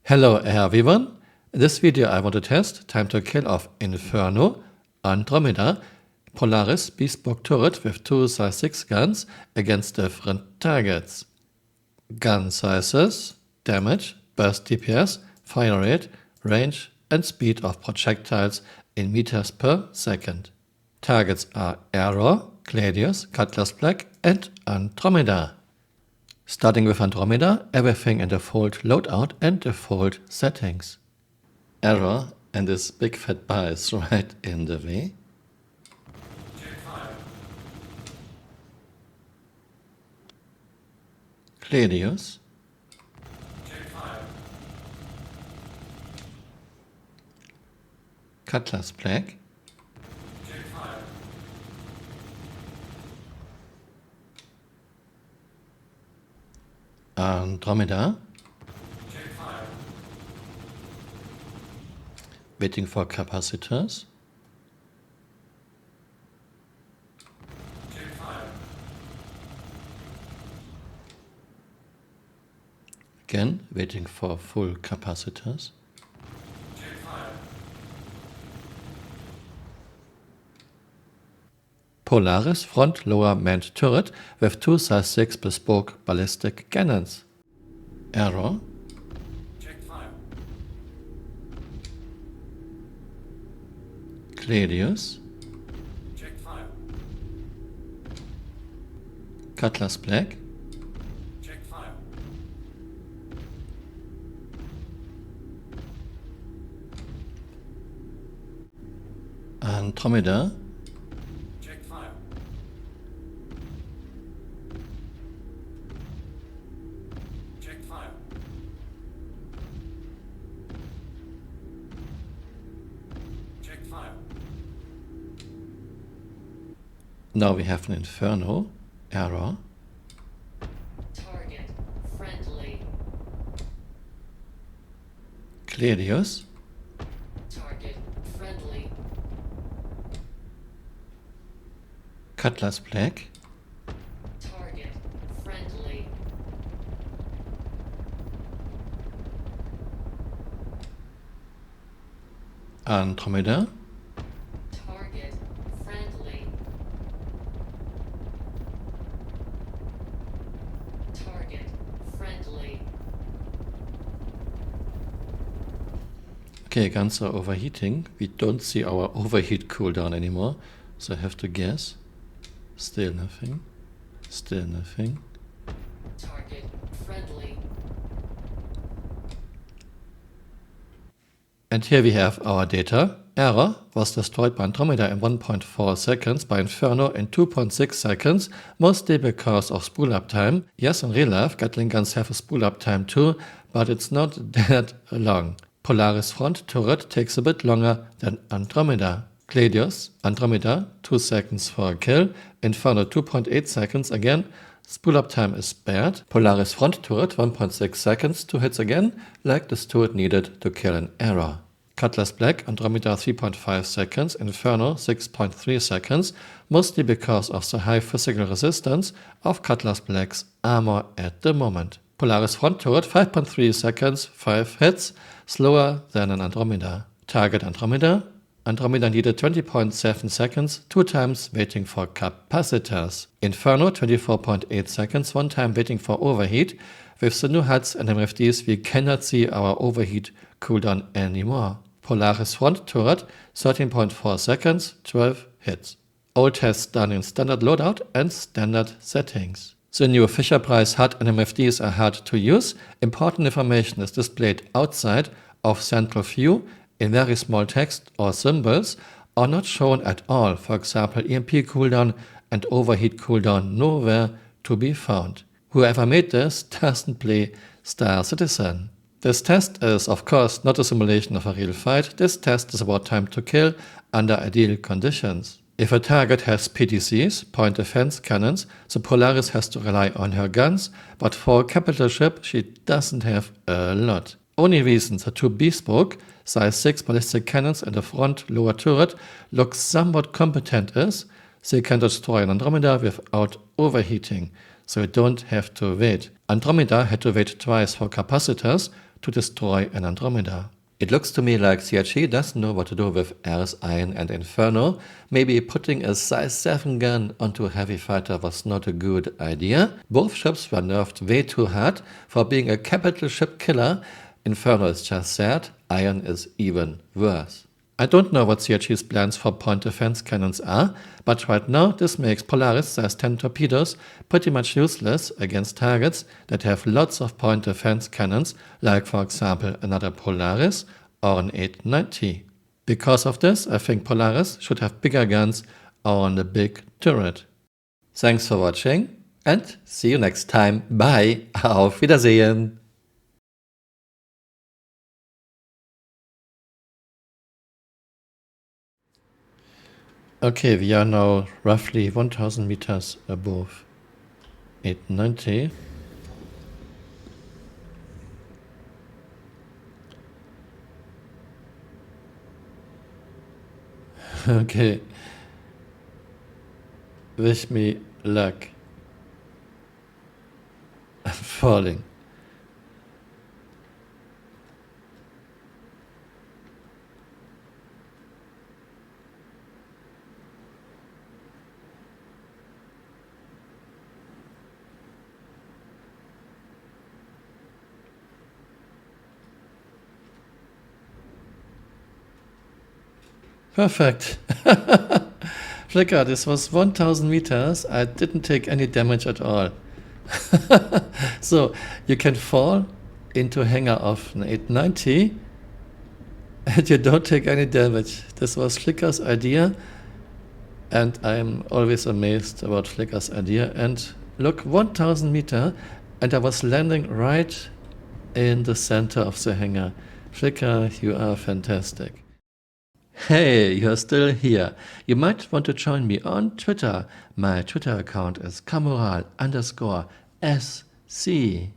Hello everyone, in this video I want to test time to kill of Inferno, Andromeda, Polaris bespoke turret with two size 6 guns against different targets. Gun sizes, damage, burst DPS, fire rate, range and speed of projectiles in meters per second. Targets are Error, Gladius, Cutlass Black and Andromeda. Starting with Andromeda, everything in default loadout and default settings. Error, and this big fat bar is right in the way. Gladius. Cutlass Black. Andromeda. Waiting for capacitors. Again, waiting for full capacitors. Polaris front lower manned turret with two size 6 bespoke ballistic cannons. Error. Gladius. Cutlass Black. Andromeda. Now we have an Inferno. Error. Target friendly. Gladius. Target friendly. Cutlass Black. Target friendly. Andromeda. Target friendly. Target friendly. Okay, guns are overheating. We don't see our overheat cooldown anymore, so I have to guess. Still nothing. Still nothing. Target friendly. And here we have our data. Error was destroyed by Andromeda in 1.4 seconds, by Inferno in 2.6 seconds, mostly because of spool up time. Yes, in real life, Gatling guns have a spool up time too, but it's not that long. Polaris front turret takes a bit longer than Andromeda. Gladius, Andromeda, 2 seconds for a kill. Inferno 2.8 seconds again. Spool up time is bad. Polaris front turret 1.6 seconds, 2 hits again, like this turret needed to kill an Error. Cutlass Black, Andromeda 3.5 seconds, Inferno 6.3 seconds, mostly because of the high physical resistance of Cutlass Black's armor at the moment. Polaris front turret 5.3 seconds, 5 hits, slower than an Andromeda. Target Andromeda. Andromeda needed 20.7 seconds, 2 times waiting for capacitors. Inferno 24.8 seconds, 1 time waiting for overheat. With the new HUDs and MFDs we cannot see our overheat cooldown anymore. Polaris front turret 13.4 seconds, 12 hits. All tests done in standard loadout and standard settings. The new Fisher Price HUD and MFDs are hard to use. Important information is displayed outside of central view in very small text or symbols, or not shown at all. For example, EMP cooldown and overheat cooldown nowhere to be found. Whoever made this doesn't play Star Citizen. This test is of course not a simulation of a real fight. This test is about time to kill under ideal conditions. If a target has PDCs, point defense cannons, the Polaris has to rely on her guns, but for a capital ship she doesn't have a lot. Only reason the two bespoke size 6 ballistic cannons in the front lower turret look somewhat competent is they can destroy an Andromeda without overheating, so you don't have to wait. Andromeda had to wait twice for capacitors to destroy an Andromeda. It looks to me like CRG doesn't know what to do with Ares, Iron and Inferno. Maybe putting a size 7 gun onto a heavy fighter was not a good idea. Both ships were nerfed way too hard for being a capital ship killer. Inferno is just sad, Iron is even worse. I don't know what CRG's plans for point defense cannons are, but right now this makes Polaris size 10 torpedoes pretty much useless against targets that have lots of point defense cannons, like for example another Polaris or an 890. Because of this, I think Polaris should have bigger guns on the big turret. Thanks for watching and see you next time. Bye, auf Wiedersehen! Okay, we are now roughly 1000 meters above 890. Okay. Wish me luck. I'm falling. Perfect. Flicker, this was 1000 meters. I didn't take any damage at all. So you can fall into a hangar of an 890 and you don't take any damage. This was Flicker's idea and I'm always amazed about Flicker's idea. And look, 1000 meter and I was landing right in the center of the hangar. Flicker, you are fantastic. Hey, you're still here. You might want to join me on Twitter. My Twitter account is Camural_SC.